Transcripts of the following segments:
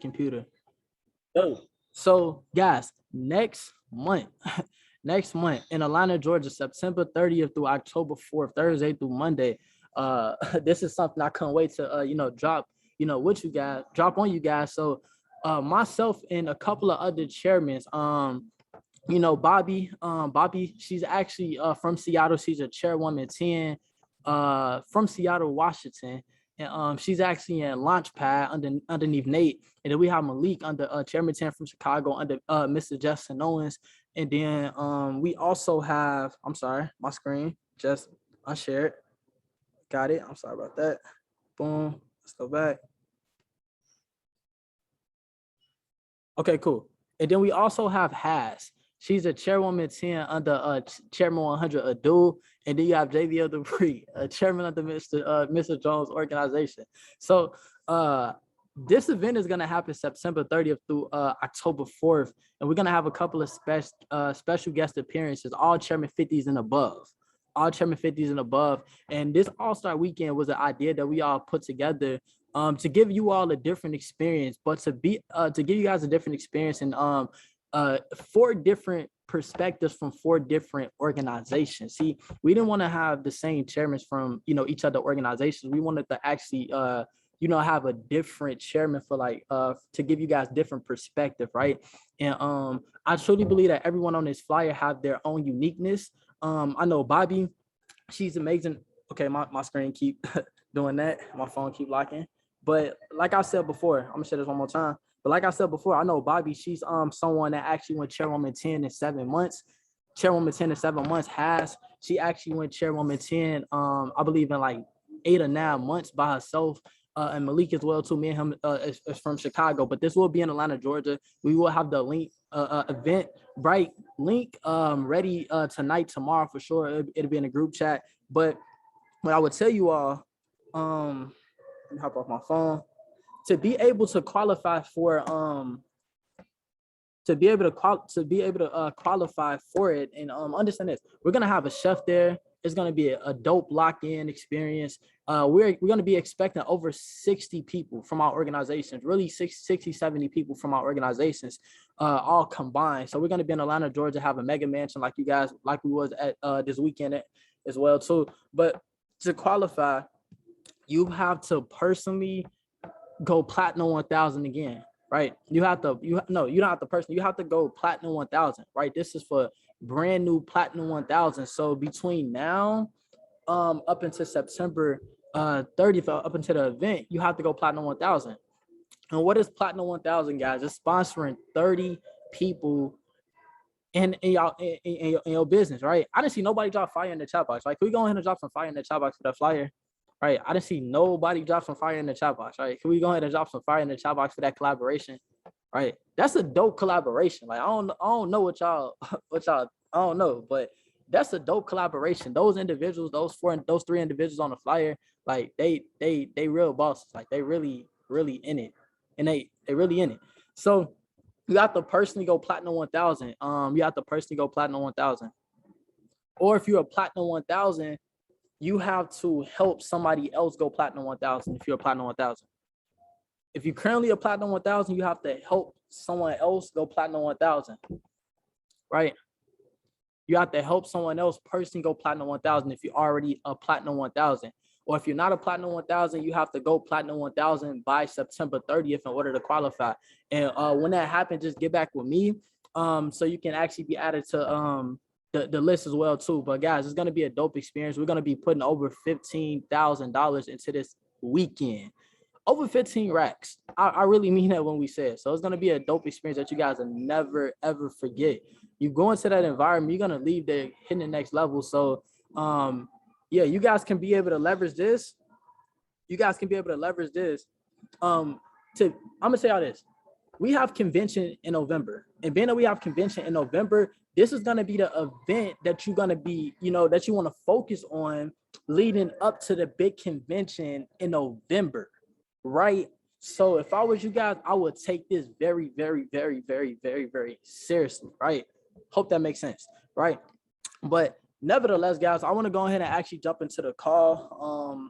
computer. Oh, so guys, next month, next month in Atlanta, Georgia, September 30th through October 4th, Thursday through Monday. This is something I couldn't wait to drop, with you guys, drop on you guys. So myself and a couple of other chairmen, Bobby, she's actually from Seattle. She's a chairwoman 10 from Seattle, Washington. And she's actually in Launchpad underneath Nate. And then we have Malik under Chairman 10 from Chicago under Mr. Justin Owens. And then we also have, I'm sorry, my screen just unshared. Got it. I'm sorry about that. Boom. Let's go back. Okay, cool. And then we also have Has. She's a chairwoman 10 under Chairman 100 Abdul. And then you have JVL Dupree, a chairman of the Mr. Jones organization. So this event is going to happen September 30th through October 4th. And we're going to have a couple of special guest appearances, all Chairman 50s and above. All Chairman 50s and above. And this All-Star Weekend was an idea that we all put together to give you all a different experience, but to give you guys a different experience and 4 different perspectives from 4 different organizations. See, we didn't want to have the same chairmen from each other organizations. We wanted to actually have a different chairman for to give you guys different perspective, right? And I truly believe that everyone on this flyer have their own uniqueness. I know Bobby, she's amazing. Okay, my screen keep doing that. My phone keep locking. But like I said before, I'm gonna say this one more time. But like I said before, I know Bobby, she's someone that actually went chairwoman 10 in 7 months. Chairwoman 10 in 7 months she actually went chairwoman 10, I believe in like 8 or 9 months by herself. And Malik as well too. Me and him is from Chicago, but this will be in Atlanta, Georgia. We will have the link event bright link ready tonight, tomorrow for sure. It'll be in a group chat. But what I would tell you all, let me hop off my phone, to be able to qualify for qualify for it and understand this. We're gonna have a chef there. It's gonna be a dope lock-in experience. We're gonna be expecting over 60 people from our organizations, really 60, 70 people from our organizations, all combined. So we're gonna be in Atlanta, Georgia, have a mega mansion like we was at this weekend as well too. But to qualify, you have to personally go platinum 1000 again, right? You don't have to personally, you have to go platinum 1000, right? This is for brand new platinum 1000. So between now up until September 30th, up until the event, you have to go platinum 1000. And what is platinum 1000, guys? It's sponsoring 30 people in your business, right? I didn't see nobody drop fire in the chat box. Like, can we go ahead and drop some fire in the chat box for that flyer? Right, I didn't see nobody drop some fire in the chat box. Right, can we go ahead and drop some fire in the chat box for that collaboration? Right, that's a dope collaboration. Like, I don't know what y'all, I don't know, but that's a dope collaboration. Those individuals, those 3 individuals on the flyer, like they real bosses. Like, they really in it, and they really in it. So you have to personally go platinum 1000. You have to personally go platinum 1000, or if you're a platinum 1000. You have to help somebody else go platinum 1000 if you're a platinum 1000. If you're currently a platinum 1000, you have to help someone else go platinum 1000, right? You have to help someone else personally go platinum 1000 if you're already a platinum 1000. Or if you're not a platinum 1000, you have to go platinum 1000 by September 30th in order to qualify. And when that happens, just get back with me so you can actually be added to the list as well too. But guys, it's gonna be a dope experience. We're gonna be putting over $15,000 into this weekend. Over 15 racks. I really mean that when we say it. So it's gonna be a dope experience that you guys will never ever forget. You go into that environment, you're gonna leave there hitting the next level. So yeah, you guys can be able to leverage this. I'm gonna say all this. We have convention in November, and being that we have convention in November, this is going to be the event that you're going to be, that you want to focus on leading up to the big convention in November, right? So if I was you guys, I would take this very, very, very, very, very, very seriously, right? Hope that makes sense, right? But nevertheless, guys, I want to go ahead and actually jump into the call.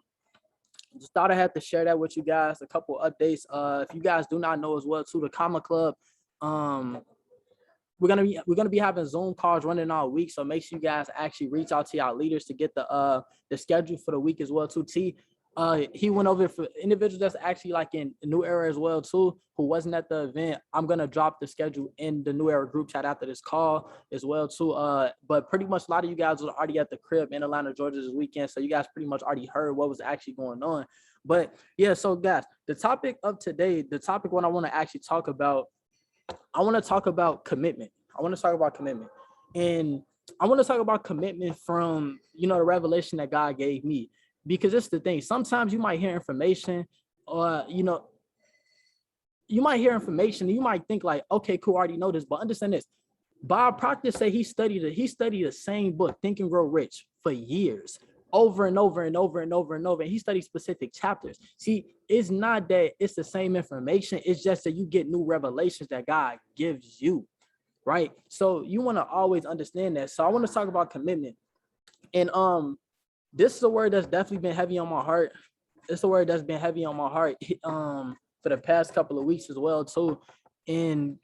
just thought I had to share that with you guys. A couple updates. If you guys do not know as well, too, the Comma Club, um, we're gonna be having Zoom calls running all week. So make sure you guys actually reach out to y'all leaders to get the schedule for the week as well, too. He went over for individuals that's actually like in the New Era as well, too, who wasn't at the event. I'm gonna drop the schedule in the New Era group chat after this call as well, too. But pretty much a lot of you guys was already at the crib in Atlanta, Georgia this weekend, so you guys pretty much already heard what was actually going on. But yeah, so guys, the topic of today, the topic what I want to actually talk about, I want to talk about commitment. I want to talk about commitment, and I want to talk about commitment from the revelation that God gave me. Because it's the thing. Sometimes you might hear information, or you might hear information, and you might think like, okay, cool, I already know this. But understand this: Bob Proctor said he studied the same book, Think and Grow Rich, for years, over and over and over and over and over. And he studied specific chapters. See, it's not that it's the same information. It's just that you get new revelations that God gives you, right? So you want to always understand that. So I want to talk about commitment. And this is a word that's definitely been heavy on my heart. It's a word that's been heavy on my heart for the past couple of weeks as well, too. And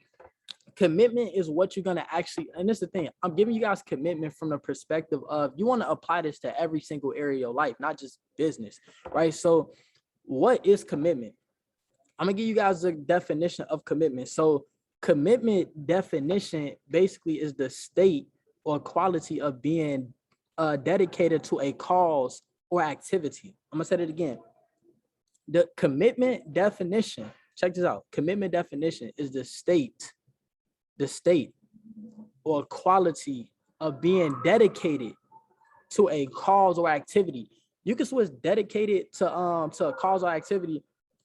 commitment is what you're gonna actually, and this is the thing, I'm giving you guys commitment from the perspective of you want to apply this to every single area of your life, not just business, right? So what is commitment? I'm gonna give you guys a definition of commitment. So commitment definition basically is the state or quality of being dedicated to a cause or activity. I'm gonna say it again. The commitment definition, check this out. Commitment definition is the state or quality of being dedicated to a cause or activity. You can switch dedicated to a cause or activity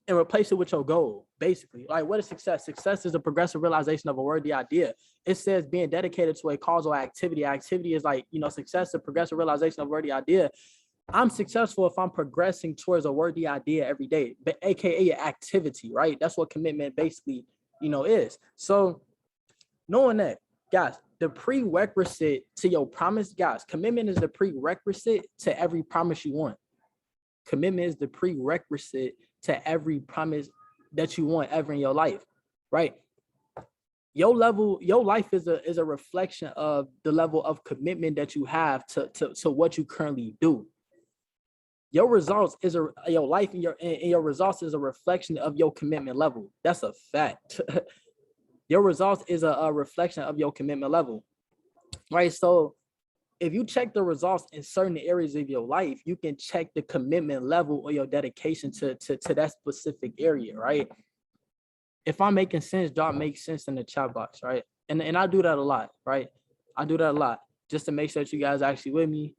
and replace it with your goal. Basically, like, what is success? Success is the progressive realization of a worthy idea. It says being dedicated to a causal activity. Activity is like, success, the progressive realization of a worthy idea. I'm successful if I'm progressing towards a worthy idea every day, but AKA activity, right? That's what commitment basically, is. So knowing that, guys, the prerequisite to your promise, guys, commitment is the prerequisite to every promise you want. Commitment is the prerequisite to every promise that you want ever in your life, right? Your life is a reflection of the level of commitment that you have to what you currently do. Your results is your life and your results is a reflection of your commitment level. That's a fact. Your results is a reflection of your commitment level, right? So if you check the results in certain areas of your life, you can check the commitment level or your dedication to that specific area, right? If I'm making sense, drop make sense in the chat box, right? And I do that a lot, right? I do that a lot just to make sure that you guys actually with me,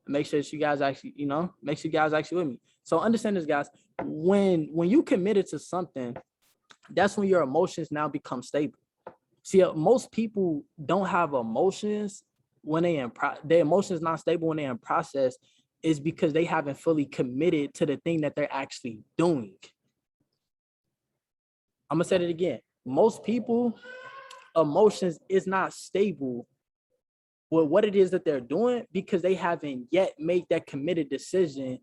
make sure that you guys actually, make sure you guys actually with me. So understand this, guys. When you committed to something, that's when your emotions now become stable. See, most people don't have emotions when their emotions not stable when they're in process, is because they haven't fully committed to the thing that they're actually doing. I'm gonna say it again. Most people emotions is not stable with what it is that they're doing because they haven't yet made that committed decision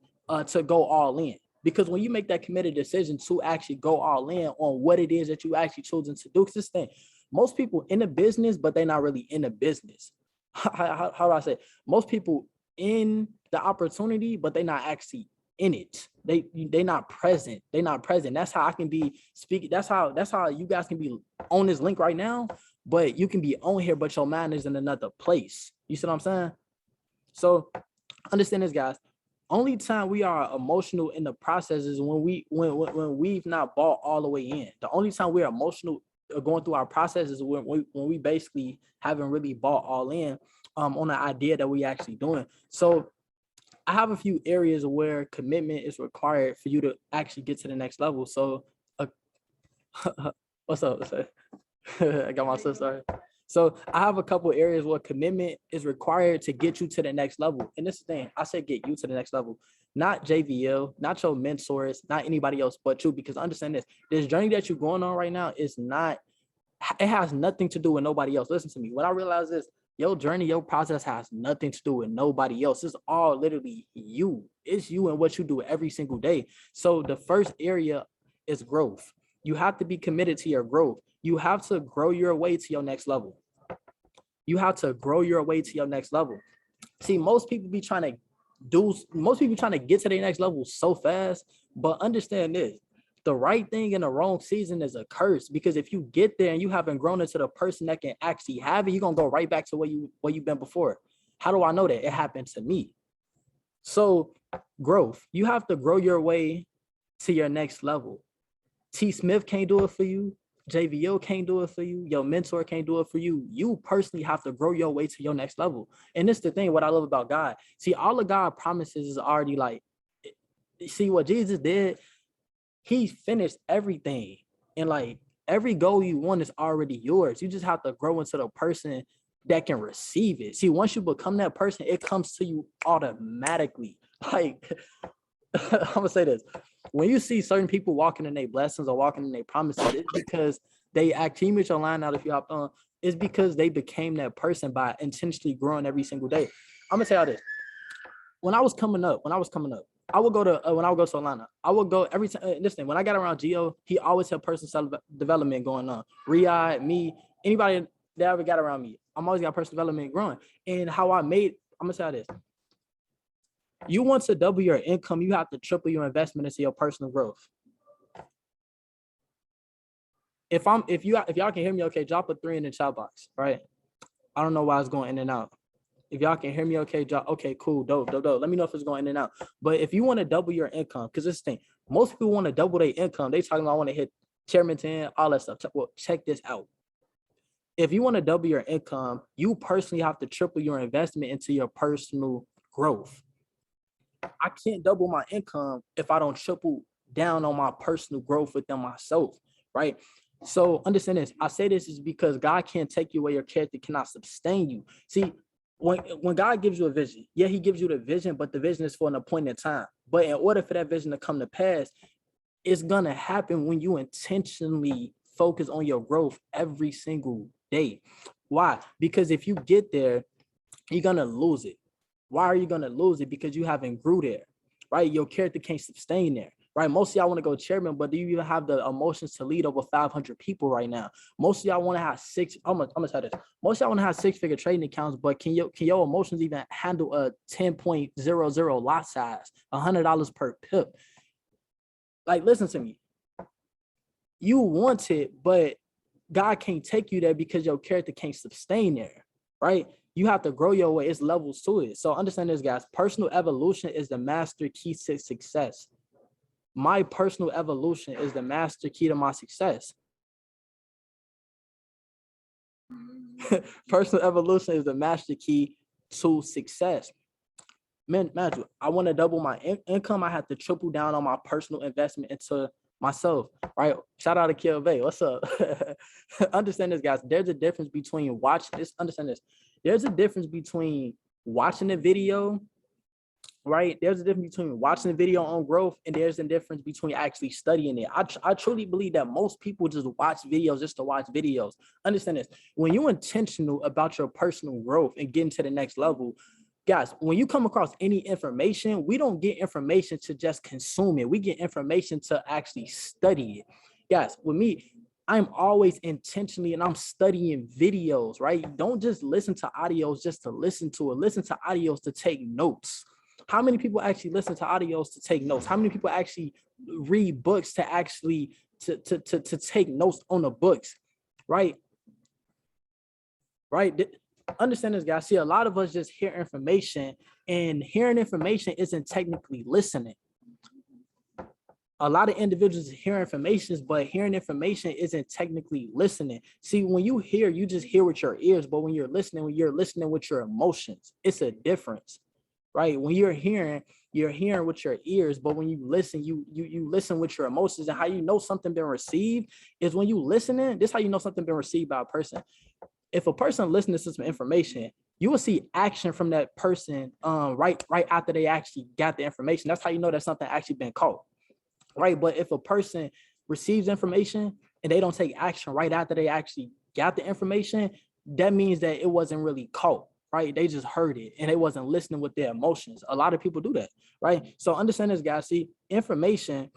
to go all in. Because when you make that committed decision to actually go all in on what it is that you actually chosen to do, because this thing, most people in the business, but they're not really in the business. How do I say it? Most people in the opportunity, but they're not actually in it. They not present. They're not present. That's how I can be speaking. That's how you guys can be on this link right now, but you can be on here, but your mind is in another place. You see what I'm saying? So understand this, guys. Only time we are emotional in the process is when we've not bought all the way in. The only time we're emotional going through our process is when we basically haven't really bought all in on the idea that we actually doing. So I have a few areas where commitment is required for you to actually get to the next level. So what's up? I got my sister. So I have a couple areas where commitment is required to get you to the next level. And this thing, I said get you to the next level, not JVL, not your mentors, not anybody else but you. Because understand this journey that you're going on right now is not, it has nothing to do with nobody else. Listen to me. When I realized this, Your journey, your process has nothing to do with nobody else. It's all literally you. It's you and what you do every single day. So the first area is growth. You have to be committed to your growth. You have to grow your way to your next level. You have to grow your way to your next level. See, most people trying to get to their next level so fast, but understand this. The right thing in the wrong season is a curse, because if you get there and you haven't grown into the person that can actually have it, you're gonna go right back to where you've been before. How do I know that? It happened to me. So growth, you have to grow your way to your next level. T. Smith can't do it for you. JVO can't do it for you. Your mentor can't do it for you. You personally have to grow your way to your next level. And this is the thing, what I love about God. See, all of God promises is already like, see what Jesus did? He finished everything. And like every goal you want is already yours. You just have to grow into the person that can receive it. See, once you become that person, it comes to you automatically. Like, I'm gonna say this. When you see certain people walking in their blessings or walking in their promises, it's because they actually with your line out if you hop on, it's because they became that person by intentionally growing every single day. I'm gonna tell you this. When I was coming up, I would go to when I would go to Atlanta, I would go every time. Listen, when I got around Gio, he always had personal development going on. Riyadh, me, anybody that ever got around me, I'm always got personal development growing. And how I'm gonna tell you this. You want to double your income, you have to triple your investment into your personal growth. If y'all can hear me okay, drop a 3 in the chat box, right? I don't know why it's going in and out. If y'all can hear me okay, drop, okay, cool, dope. Let me know if it's going in and out. But if you want to double your income, because this thing, most people want to double their income. They talking about I want to hit chairman 10, all that stuff. Well, check this out. If you want to double your income, you personally have to triple your investment into your personal growth. I can't double my income if I don't triple down on my personal growth within myself, right? So understand this. I say this is because God can't take you away. Your character cannot sustain you. See, when God gives you a vision, yeah, he gives you the vision, but the vision is for an appointed time. But in order for that vision to come to pass, it's gonna happen when you intentionally focus on your growth every single day. Why? Because if you get there, you're gonna lose it. Why are you gonna lose it? Because you haven't grew there, right? Your character can't sustain there, right? Most of y'all want to go chairman, but do you even have the emotions to lead over 500 people right now? Most of y'all want to have I'm gonna tell this. Most of y'all want to have 6-figure trading accounts, but can your emotions even handle a 10.00 lot size, $100 per pip? Like, listen to me. You want it, but God can't take you there because your character can't sustain there, right? You have to grow your way. It's levels to it. So understand this, guys. Personal evolution is the master key to success. My personal evolution is the master key to my success. Personal evolution is the master key to success. Man, I want to double my income. I have to triple down on my personal investment into myself, right? Shout out to Kill Bay. What's up? Understand this, guys. There's a difference between watching this. Understand this. There's a difference between watching a video, right? There's a difference between watching a video on growth, and there's a difference between actually studying it. I truly believe that most people just watch videos just to watch videos. Understand this. When you're intentional about your personal growth and getting to the next level, guys, when you come across any information, we don't get information to just consume it. We get information to actually study it. Guys, with me, I'm always intentionally and I'm studying videos, right? Don't just listen to audios just to listen to it. Listen to audios to take notes. How many people actually listen to audios to take notes? How many people actually read books to actually to take notes on the books, right? Right? Understand this, guys. See, a lot of us just hear information, and hearing information isn't technically listening. A lot of individuals hear information, but hearing information isn't technically listening. See, when you hear, you just hear with your ears, but when you're listening with your emotions. It's a difference, right? When you're hearing with your ears, but when you listen, you listen with your emotions. And how you know something been received is when you listening. This is how you know something been received by a person. If a person listens to some information, you will see action from that person right after they actually got the information. That's how you know that something actually been caught, right? But if a person receives information and they don't take action right after they actually got the information, that means that it wasn't really caught, right? They just heard it and they wasn't listening with their emotions. A lot of people do that, right? So understand this, guys. See, the information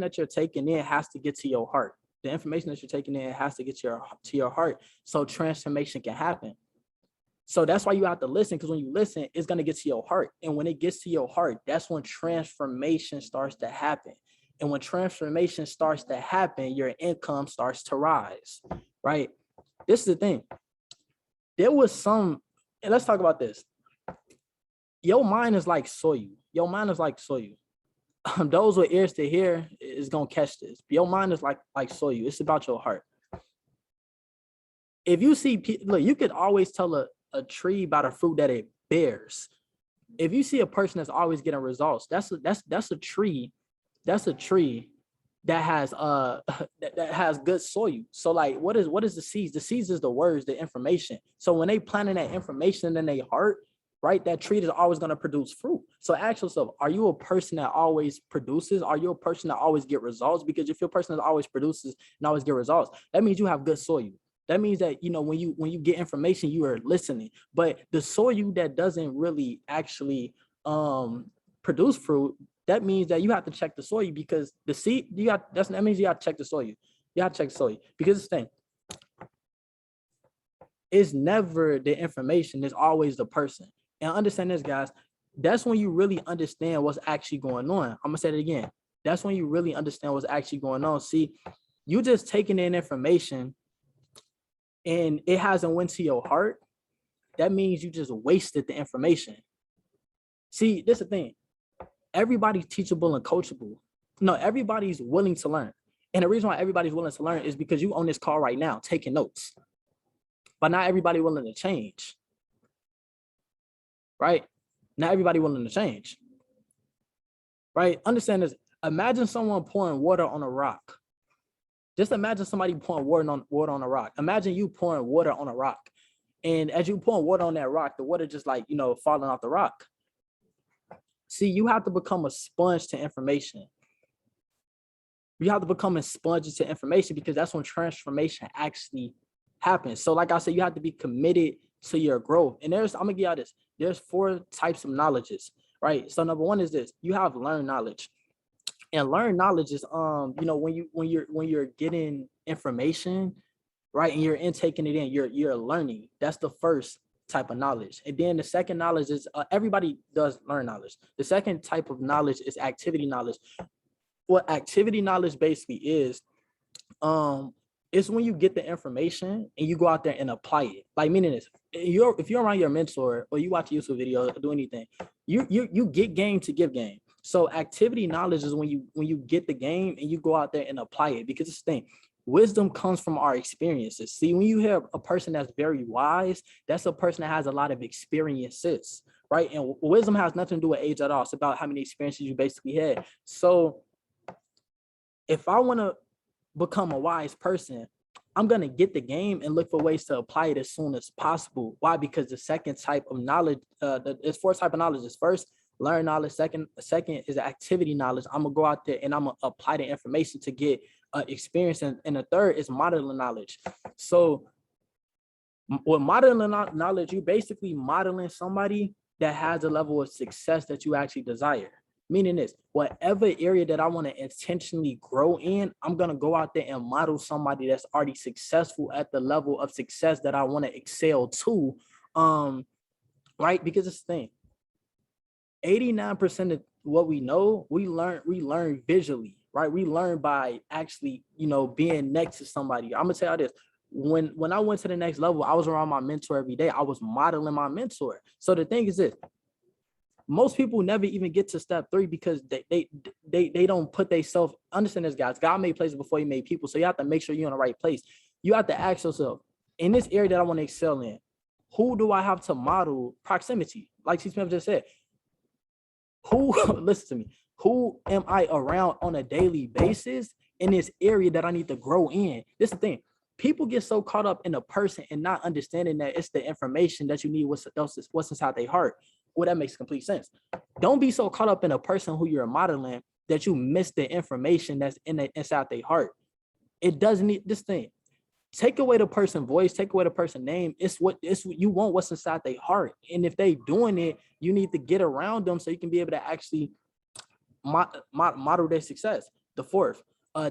that you're taking in has to get to your heart. The information that you're taking in has to get to your heart so transformation can happen. So that's why you have to listen, because when you listen, it's going to get to your heart. And when it gets to your heart, that's when transformation starts to happen. And when transformation starts to happen, your income starts to rise, right? This is the thing. There was some, and let's talk about this. Your mind is like soil. Your mind is like soil. Those with ears to hear is going to catch this. Your mind is like soil. It's about your heart. If you see, look, you could always tell a tree by the fruit that it bears. If you see a person that's always getting results, that's a tree. That's a tree that has that has good soil. So like, what is the seeds? The seeds is the words, the information. So when they planting that information in their heart, right, that tree is always going to produce fruit. So ask yourself, are you a person that always produces? Are you a person that always get results? Because if you're a person that always produces and always get results, that means you have good soil. That means that, you know, when you get information, you are listening. But the soil that doesn't really actually produce fruit, that means that you have to check the soil, because the seed that means you have to check the soil. You have to check the soil, because this thing, it's never the information, it's always the person. And understand this, guys, that's when you really understand what's actually going on. I'm gonna say it again. That's when you really understand what's actually going on. See, you just taking in information and it hasn't went to your heart. That means you just wasted the information. See, this is the thing. Everybody's teachable and coachable. No, everybody's willing to learn. And the reason why everybody's willing to learn is because you own this call right now, taking notes. But not everybody willing to change. Right? Not everybody willing to change. Right? Understand this. Imagine someone pouring water on a rock. Just imagine somebody pouring water on a rock. Imagine you pouring water on a rock. And as you pouring water on that rock, the water just like, you know, falling off the rock. See, you have to become a sponge to information. You have to become a sponge to information, because that's when transformation actually happens. So like I said, you have to be committed to your growth. And I'm gonna give y'all this. There's 4 types of knowledges, right? So number 1 is this. You have learned knowledge. And learned knowledge is you know, when you're getting information, right, and you're intaking it in, you're learning. That's the first type of knowledge. And then the second knowledge is everybody does learn knowledge. The second type of knowledge is activity knowledge. What activity knowledge basically is, it's when you get the information and you go out there and apply it. Like, meaning this, if you're around your mentor or you watch a YouTube video or do anything, you get game to give game. So activity knowledge is when you get the game and you go out there and apply it, because it's the thing. Wisdom comes from our experiences. See, when you hear a person that's very wise, that's a person that has a lot of experiences, right? And wisdom has nothing to do with age at all. It's about how many experiences you basically had. So if I want to become a wise person, I'm going to get the game and look for ways to apply it as soon as possible. Why? Because the second type of knowledge, there's 4 types of knowledge. Is first, learn knowledge. Second is activity knowledge. I'm gonna go out there and I'm gonna apply the information to get experience. And the third is modeling knowledge. So with modeling knowledge, you basically modeling somebody that has a level of success that you actually desire. Meaning this, whatever area that I want to intentionally grow in, I'm going to go out there and model somebody that's already successful at the level of success that I want to excel to. Right? Because it's the thing. 89% of what we know, we learn visually, right? We learn by actually, you know, being next to somebody. I'm gonna tell you this. When I went to the next level, I was around my mentor every day. I was modeling my mentor. So the thing is this, most people never even get to step 3 because they don't put themselves, understand this, guys. God made places before he made people. So you have to make sure you're in the right place. You have to ask yourself, in this area that I want to excel in, who do I have to model proximity? Like C. Smith just said, listen to me, who am I around on a daily basis in this area that I need to grow in? This is the thing. People get so caught up in the person and not understanding that it's the information that you need, what's inside their heart. Well, that makes complete sense. Don't be so caught up in a person who you're modeling that you miss the information that's inside their heart. It doesn't need this thing. take away the person's voice, take away the person's name. It's what you want what's inside their heart. And if they doing it, you need to get around them so you can be able to actually model their success. The fourth,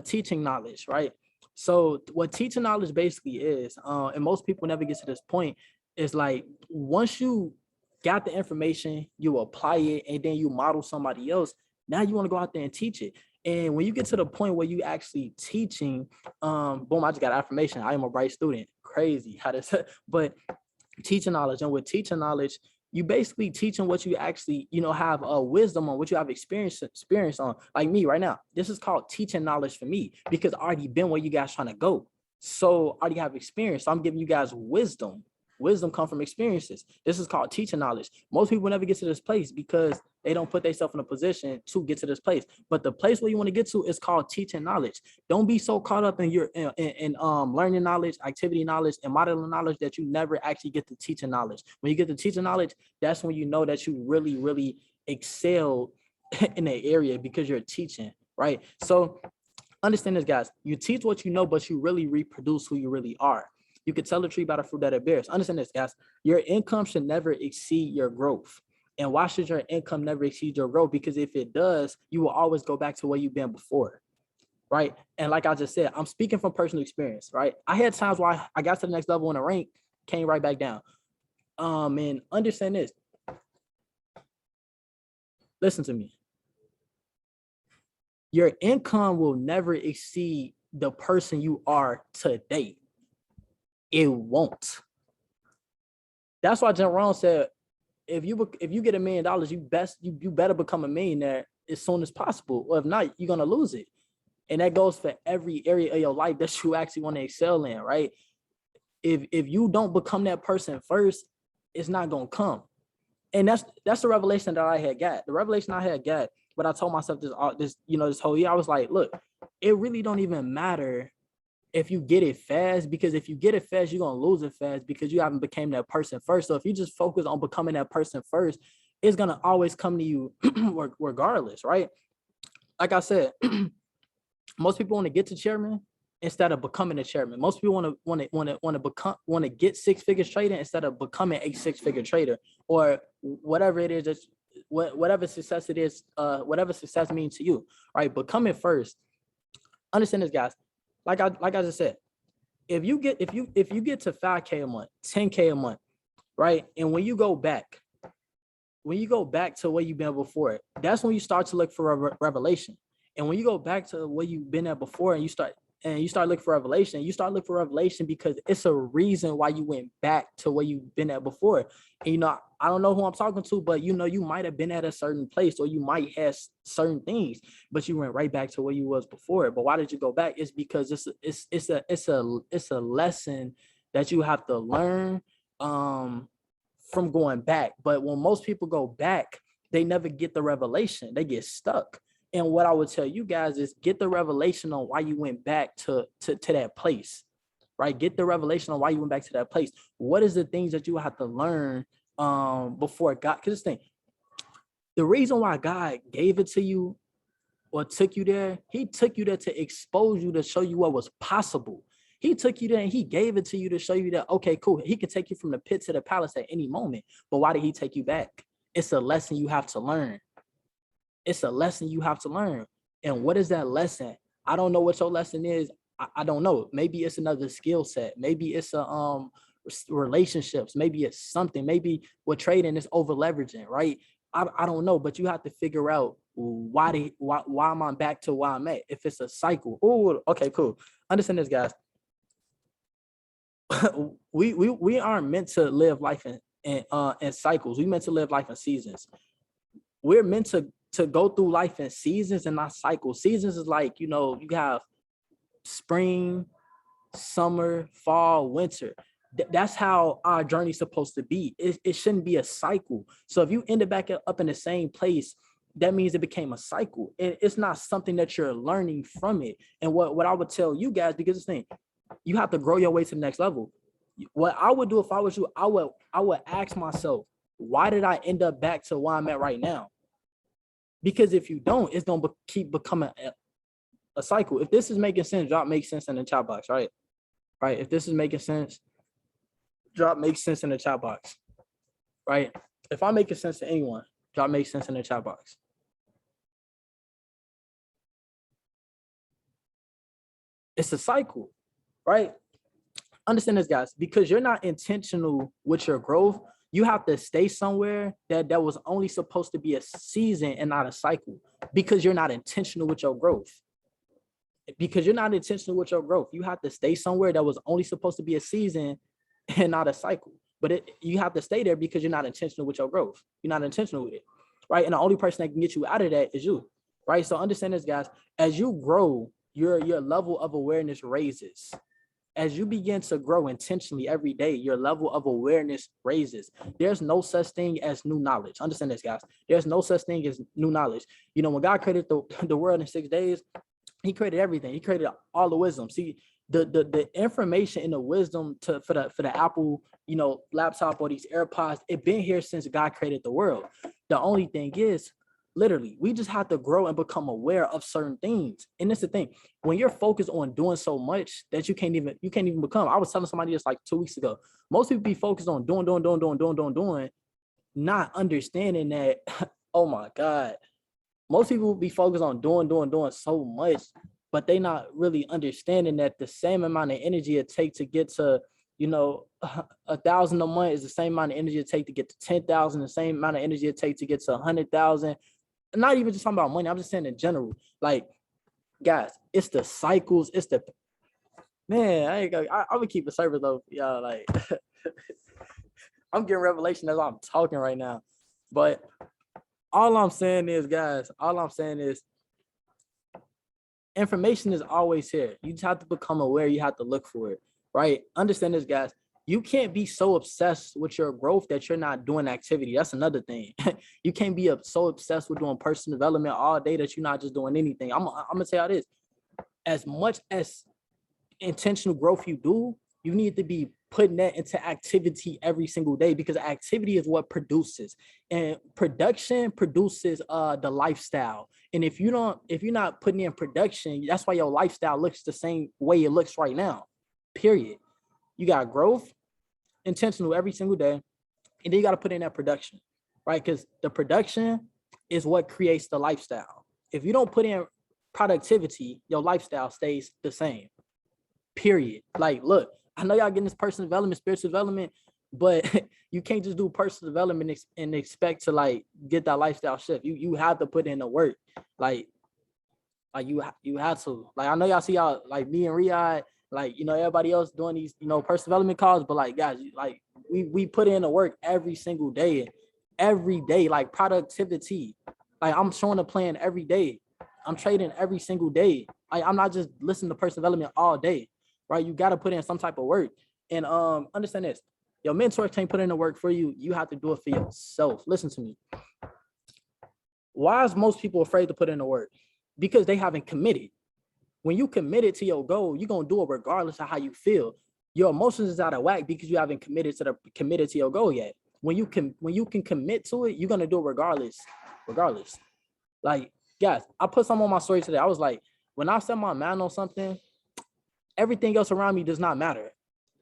teaching knowledge, right? So what teaching knowledge basically is, and most people never get to this point, is like once you got the information, you apply it, and then you model somebody else. Now you want to go out there and teach it. And when you get to the point where you actually teaching, boom, I just got affirmation. I am a bright student. Crazy how this, but teaching knowledge. And with teaching knowledge, you basically teaching what you actually, have a wisdom on, what you have experience on. Like me right now, this is called teaching knowledge for me because I already been where you guys trying to go. So I already have experience. So I'm giving you guys wisdom. Wisdom come from experiences. This is called teaching knowledge. Most people never get to this place because they don't put themselves in a position to get to this place. But the place where you want to get to is called teaching knowledge. Don't be so caught up in your learning knowledge, activity knowledge, and modeling knowledge that you never actually get to teaching knowledge. When you get to teaching knowledge, that's when you know that you really, really excel in the area because you're teaching, right? So understand this, guys. You teach what you know, but you really reproduce who you really are. You can tell a tree by the fruit that it bears. Understand this, guys. Your income should never exceed your growth. And why should your income never exceed your growth? Because if it does, you will always go back to where you've been before, right? And like I just said, I'm speaking from personal experience, right? I had times where I got to the next level in the rank, came right back down. And understand this. Listen to me. Your income will never exceed the person you are today. It won't. That's why Jim Rohn said, if you get $1 million, you better become a millionaire as soon as possible, or if not, you're gonna lose it. And that goes for every area of your life that you actually want to excel in, right? If you don't become that person first, it's not gonna come. And that's the revelation that I had got. The revelation I had got, but I told myself this whole year, I was like, look, it really don't even matter if you get it fast, because if you get it fast, you're going to lose it fast because you haven't become that person first. So if you just focus on becoming that person first, it's going to always come to you regardless, right? Like I said, most people want to get to chairman instead of becoming a chairman. Most people want to get 6 figures trading instead of becoming a 6-figure trader, or whatever it is, whatever success it is, whatever success means to you, right? Becoming first. Understand this, guys. Like I just said, if you get to 5K a month, 10K a month, right? And when you go back to where you've been before, that's when you start to look for a revelation. And when you go back to where you've been at before and you start looking for revelation, because it's a reason why you went back to where you've been at before. And I don't know who I'm talking to, but you might have been at a certain place, or you might have certain things, but you went right back to where you was before. But why did you go back? It's because it's a lesson that you have to learn from going back. But when most people go back, they never get the revelation. They get stuck. And what I would tell you guys is get the revelation on why you went back to that place, right? Get the revelation on why you went back to that place. What is the things that you have to learn before God? Because this thing, the reason why God gave it to you or took you there, he took you there to expose you, to show you what was possible. He took you there and he gave it to you to show you that, okay, cool. He can take you from the pit to the palace at any moment. But why did he take you back? It's a lesson you have to learn. It's a lesson you have to learn. And what is that lesson? I don't know what your lesson is. I don't know. Maybe it's another skill set. Maybe it's relationships. Maybe it's something. Maybe with trading is over leveraging, right? I don't know, but you have to figure out why am I back to where I'm at? If it's a cycle. Oh, okay, cool. Understand this, guys. we aren't meant to live life in cycles. We meant to live life in seasons. We're meant to go through life in seasons and not cycles. Seasons is like, you have spring, summer, fall, winter. That's how our journey's supposed to be. It shouldn't be a cycle. So if you ended back up in the same place, that means it became a cycle. It's not something that you're learning from it. And what I would tell you guys, because this thing, you have to grow your way to the next level. What I would do if I was you, I would ask myself, why did I end up back to where I'm at right now? Because if you don't, it's going to keep becoming a cycle. If this is making sense, drop make sense in the chat box, right? right? If this is making sense, drop makes sense in the chat box, right? If I'm making sense to anyone, drop makes sense in the chat box. It's a cycle, right? Understand this, guys, because you're not intentional with your growth, you have to stay somewhere that was only supposed to be a season and not a cycle, because you're not intentional with your growth. Because you're not intentional with your growth, you have to stay somewhere that was only supposed to be a season and not a cycle. But you have to stay there because you're not intentional with your growth. You're not intentional with it, right? And the only person that can get you out of that is you, right? So understand this, guys. As you grow, your level of awareness raises. As you begin to grow intentionally every day, your level of awareness raises. There's no such thing as new knowledge. Understand this, guys. There's no such thing as new knowledge. You know, when God created the world in 6 days, he created everything. He created all the wisdom. See, the information and the wisdom for the Apple, you know, laptop or these AirPods, it been here since God created the world. The only thing is, literally, we just have to grow and become aware of certain things. And that's the thing. When you're focused on doing so much that you can't even become. I was telling somebody this like 2 weeks ago. Most people be focused on doing, not understanding that, oh my God. Most people will be focused on doing so much, but they not really understanding that the same amount of energy it takes to get to, you know, 1,000 a month is the same amount of energy it takes to get to 10,000, the same amount of energy it takes to get to 100,000. Not even just talking about money. I'm just saying in general. Like, guys, it's the cycles. It's the man. I would keep a server though, y'all. Like, I'm getting revelation as I'm talking right now. But all I'm saying is, guys, information is always here. You just have to become aware. You have to look for it, right? Understand this, guys. You can't be so obsessed with your growth that you're not doing activity. That's another thing. You can't be so obsessed with doing personal development all day that you're not just doing anything. I'm gonna tell you this. As much as intentional growth you do, you need to be putting that into activity every single day, because activity is what produces, and production produces the lifestyle. And if you're not putting in production, that's why your lifestyle looks the same way it looks right now, period. You got growth, intentional every single day, and then you got to put in that production, right? Because the production is what creates the lifestyle. If you don't put in productivity, your lifestyle stays the same, period. Like, look, I know y'all getting this personal development, spiritual development, but you can't just do personal development and expect to like get that lifestyle shift. You have to put in the work. Like you have to. Like, I know y'all see y'all like me and Riyadh, like, you know, everybody else doing these, you know, personal development calls, but like, guys, like we put in the work every single day, like productivity. Like, I'm showing a plan every day. I'm trading every single day. I'm not just listening to personal development all day, right? You got to put in some type of work. And understand this. Your mentor can't put in the work for you. You have to do it for yourself. Listen to me. Why is most people afraid to put in the work? Because they haven't committed. When you committed to your goal, you're gonna do it regardless of how you feel. Your emotions is out of whack because you haven't committed to your goal yet. When you can commit to it, you're gonna do it regardless. Like, guys, I put some on my story today. I was like, when I set my mind on something, everything else around me does not matter.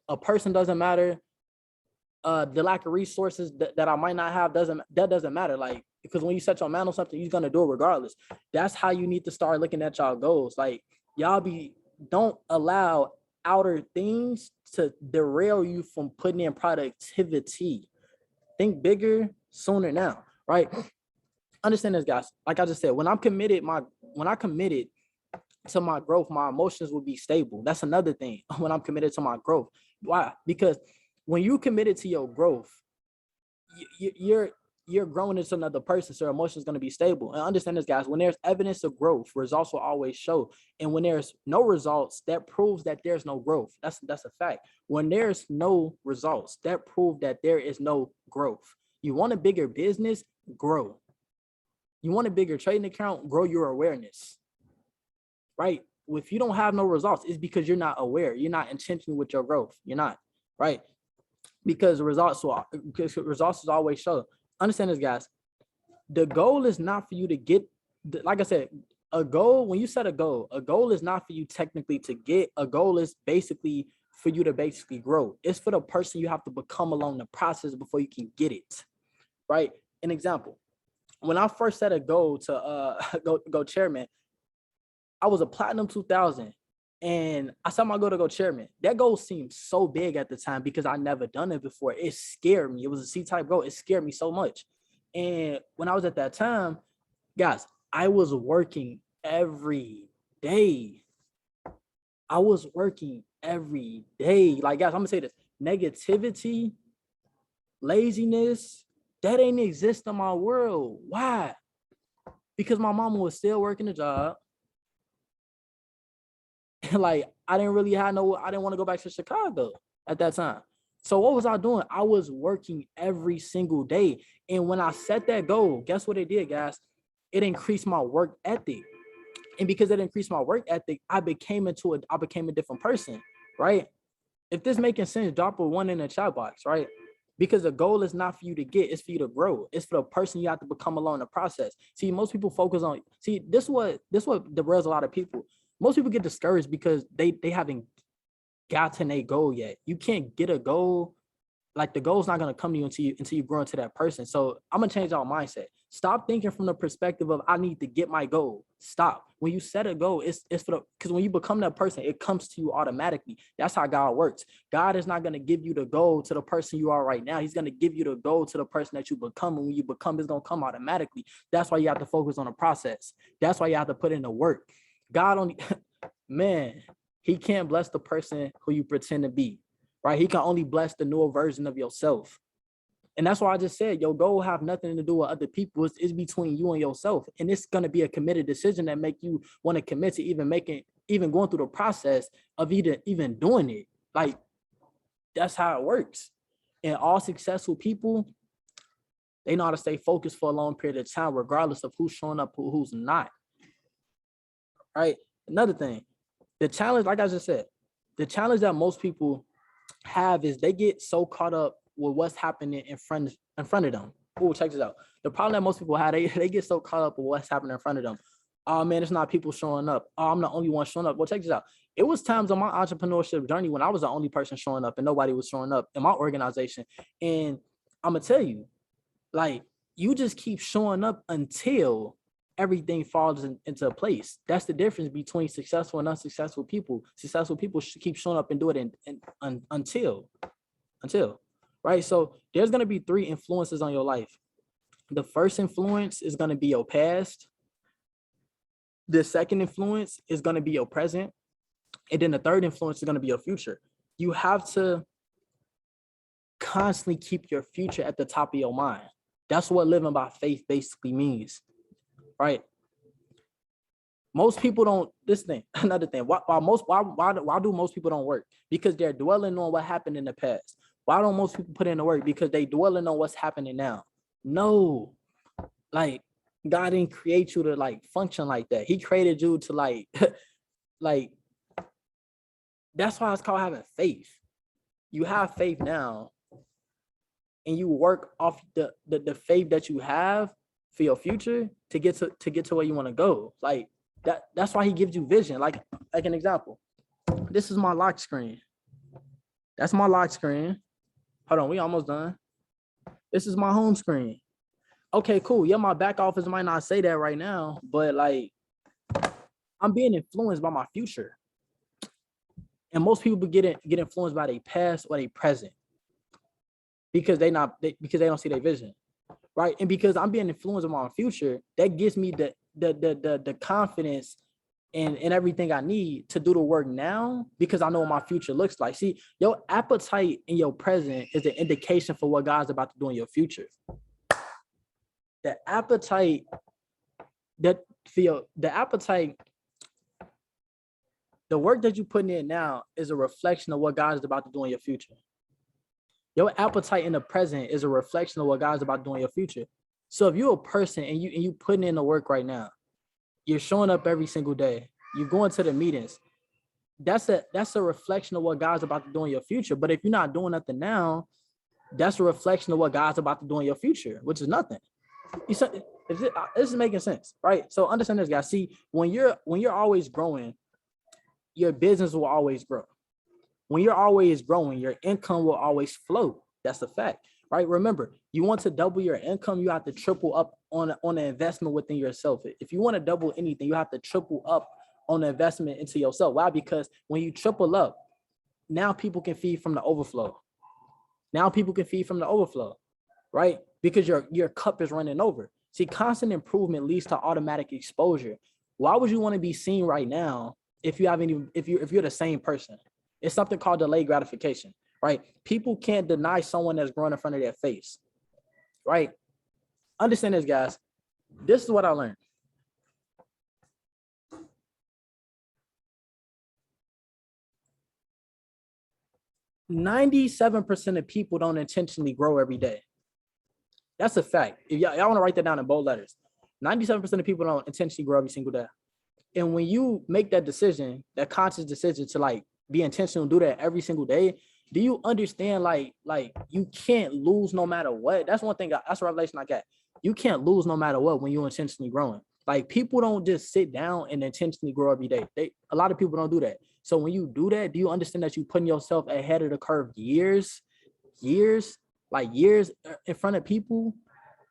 A person doesn't matter. The lack of resources that I might not have doesn't matter. Like, because when you set your mind on something, you're gonna do it regardless. That's how you need to start looking at y'all goals. Like, don't allow outer things to derail you from putting in productivity. Think bigger, sooner now, right? Understand this, guys. Like I just said, when I committed to my growth, my emotions will be stable. That's another thing. When I'm committed to my growth. Why? Because when you committed to your growth, you're growing into another person, so your emotions going to be stable. And understand this, guys, when there's evidence of growth, results will always show. And when there's no results, that proves that there's no growth. That's a fact. When there's no results, that proves that there is no growth. You want a bigger business? Grow. You want a bigger trading account? Grow your awareness, right? If you don't have no results, it's because you're not aware. You're not intentional with your growth. You're not, right? Because results is always show. Understand this, guys. The goal is not for you to get, like I said, a goal. When you set a goal is not for you technically to get. A goal is basically for you to basically grow. It's for the person you have to become along the process before you can get it, right? An example, when I first set a goal to go chairman, I was a platinum 2000 and I set my goal to go chairman. That goal seemed so big at the time because I never done it before. It scared me. It was a C-type goal. It scared me so much. And when I was at that time, guys, I was working every day. I was working every day. Like, guys, I'm gonna say this: negativity, laziness, that ain't exist in my world. Why? Because my mama was still working a job. And like, I didn't want to go back to Chicago at that time. So what was I doing? I was working every single day. And when I set that goal, guess what it did, guys? It increased my work ethic. And because it increased my work ethic, I became a different person, right? If this making sense, drop a 1 in the chat box, right? Because the goal is not for you to get, it's for you to grow. It's for the person you have to become along the process. See, most people focus on, this what derails a lot of people. Most people get discouraged because they haven't gotten a goal yet. You can't get a goal. Like, the goal's not gonna come to you until you grow into that person. So I'm gonna change our mindset. Stop thinking from the perspective of I need to get my goal. Stop. When you set a goal, it's for because when you become that person, it comes to you automatically. That's how God works. God is not gonna give you the goal to the person you are right now. He's gonna give you the goal to the person that you become. And when you become, it's gonna come automatically. That's why you have to focus on the process. That's why you have to put in the work. God only, man, he can't bless the person who you pretend to be. Right? He can only bless the newer version of yourself. And that's why I just said your goal have nothing to do with other people. It's between you and yourself. And it's going to be a committed decision that make you want to commit to even going through the process of even doing it. Like, that's how it works. And all successful people, they know how to stay focused for a long period of time, regardless of who's showing up, who's not. Right? Another thing, the challenge, like I just said, the challenge that most people have is they get so caught up with what's happening in front of them. Oh, check this out. The problem that most people have, they get so caught up with what's happening in front of them. Oh man, it's not people showing up. Oh, I'm the only one showing up. Well, check this out. It was times on my entrepreneurship journey when I was the only person showing up and nobody was showing up in my organization. And I'm gonna tell you, like, you just keep showing up until everything falls into place. That's the difference between successful and unsuccessful people. Successful people should keep showing up and do it until, right? So there's going to be 3 influences on your life. The first influence is going to be your past. The second influence is going to be your present. And then the third influence is going to be your future. You have to constantly keep your future at the top of your mind. That's what living by faith basically means. Right? Most people don't, another thing, why do most people don't work? Because they're dwelling on what happened in the past. Why don't most people put in the work? Because they dwelling on what's happening now. No, like, God didn't create you to like function like that. He created you to like, like, that's why it's called having faith. You have faith now and you work off the faith that you have for your future to get to where you want to go. Like that's why he gives you vision. Like an example, this is my lock screen. That's my lock screen. Hold on, we almost done. This is my home screen. Okay, cool. Yeah, my back office might not say that right now, but like, I'm being influenced by my future. And most people get influenced by their past or their present because they don't see their vision, right? And because I'm being influenced by my future, that gives me the confidence and everything I need to do the work now because I know what my future looks like. See, your appetite in your present is an indication for what God's about to do in your future. The appetite the work that you're putting in now is a reflection of what God is about to do in your future. Your appetite in the present is a reflection of what God's about to do in your future. So if you're a person and you putting in the work right now, you're showing up every single day, you're going to the meetings, that's a reflection of what God's about to do in your future. But if you're not doing nothing now, that's a reflection of what God's about to do in your future, which is nothing. This is making sense, right? So understand this, guys. See, when you're always growing, your business will always grow. when you're always growing, your income will always flow. That's a fact, right? Remember, you want to double your income, you have to triple up on the investment within yourself. If you want to double anything, you have to triple up on the investment into yourself. Why? Because when you triple up, now people can feed from the overflow. Now people can feed from the overflow, right? Because your cup is running over. See, constant improvement leads to automatic exposure. Why would you want to be seen right now if you haven't even if you're the same person? It's something called delayed gratification, right? People can't deny someone that's growing in front of their face, right? Understand this, guys. This is what I learned. 97% of people don't intentionally grow every day. That's a fact. If y'all want to write that down in bold letters, 97% of people don't intentionally grow every single day. And when you make that decision, that conscious decision to like be intentional, do that every single day, do you understand like you can't lose no matter what? That's one thing. That's a revelation I got. You can't lose no matter what when you're intentionally growing. Like people don't just sit down and intentionally grow every day. A lot of people don't do that. So when you do that, do you understand that you're putting yourself ahead of the curve years in front of people,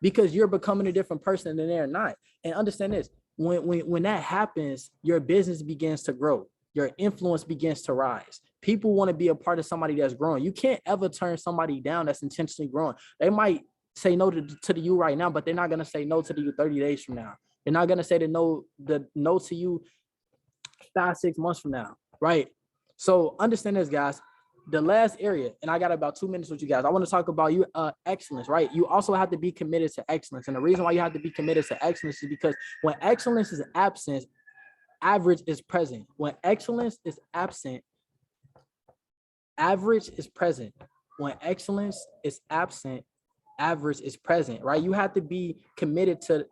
because you're becoming a different person than they're not. And understand this, when that happens, your business begins to grow, your influence begins to rise. People want to be a part of somebody that's growing. You can't ever turn somebody down that's intentionally growing. They might say no to you right now, but they're not going to say no to you 30 days from now. They're not going to say the no to you 5-6 months from now, right? So understand this, guys. The last area, and I got about 2 minutes with you guys. I want to talk about excellence, right? You also have to be committed to excellence. And the reason why you have to be committed to excellence is because when excellence is absent, average is present. When excellence is absent, average is present. When excellence is absent, average is present, right? You have to be committed to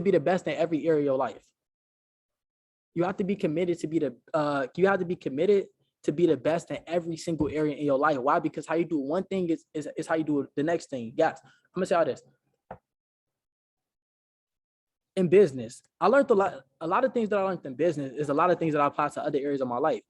be the best in every area of your life. You have to be committed to be the best in every single area in your life. Why? Because how you do one thing is how you do the next thing. Guys, I'm gonna say all this. In business, I learned a lot of things that I learned in business is a lot of things that I apply to other areas of my life.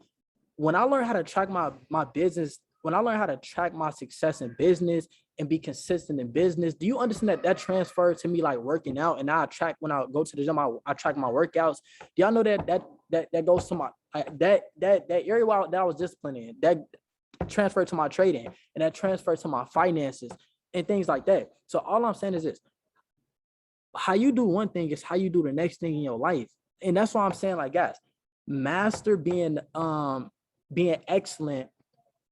When I learned how to track my business, when I learned how to track my success in business and be consistent in business, do you understand that transferred to me like working out? And now I track, when I go to the gym, I track my workouts. Do y'all know that goes to my that area that I was disciplined in, that transferred to my trading, and that transferred to my finances and things like that. So all I'm saying is this: how you do one thing is how you do the next thing in your life. And that's why I'm saying, like, guys, master being excellent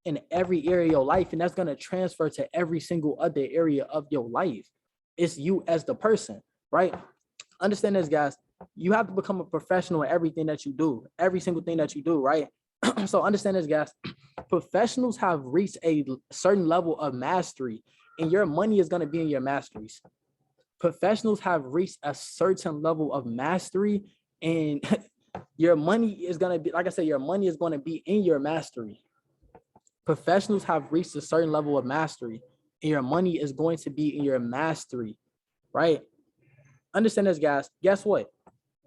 in every area of your life, and that's going to transfer to every single other area of your life. It's you as the person, right? Understand this, guys. You have to become a professional in everything that you do, every single thing that you do, right? So understand this, guys. Professionals have reached a certain level of mastery, and your money is going to be in your masteries. Professionals have reached a certain level of mastery, and your money is going to be, like I said, your money is going to be in your mastery. Professionals have reached a certain level of mastery, and your money is going to be in your mastery, right? Understand this, guys. Guess what?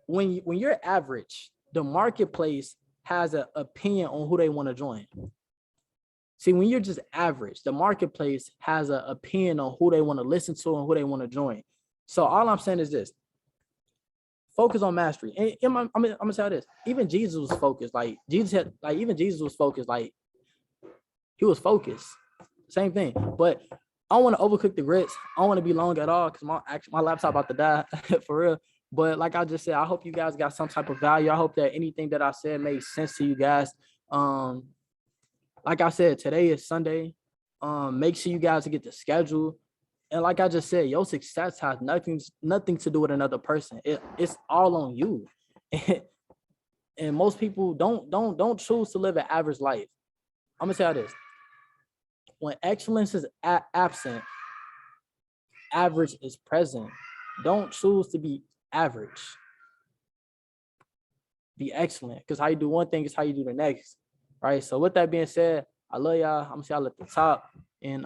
When you're average, the marketplace has an opinion on who they want to join. See, when you're just average, the marketplace has an opinion on who they want to listen to and who they want to join. So all I'm saying is this: focus on mastery. And I'm gonna say this: even Jesus was focused. Like Jesus was focused. Like he was focused. Same thing. But I don't want to overcook the grits. I don't want to be long at all because my laptop about to die for real. But like I just said, I hope you guys got some type of value. I hope that anything that I said made sense to you guys. Like I said, today is Sunday. Make sure you guys get the schedule. And like I just said, your success has nothing to do with another person. It's all on you. And most people don't choose to live an average life. I'm gonna tell you this: when excellence is absent, average is present. Don't choose to be average. Be excellent, because how you do one thing is how you do the next. Right. So with that being said, I love y'all. I'm gonna see y'all at the top. And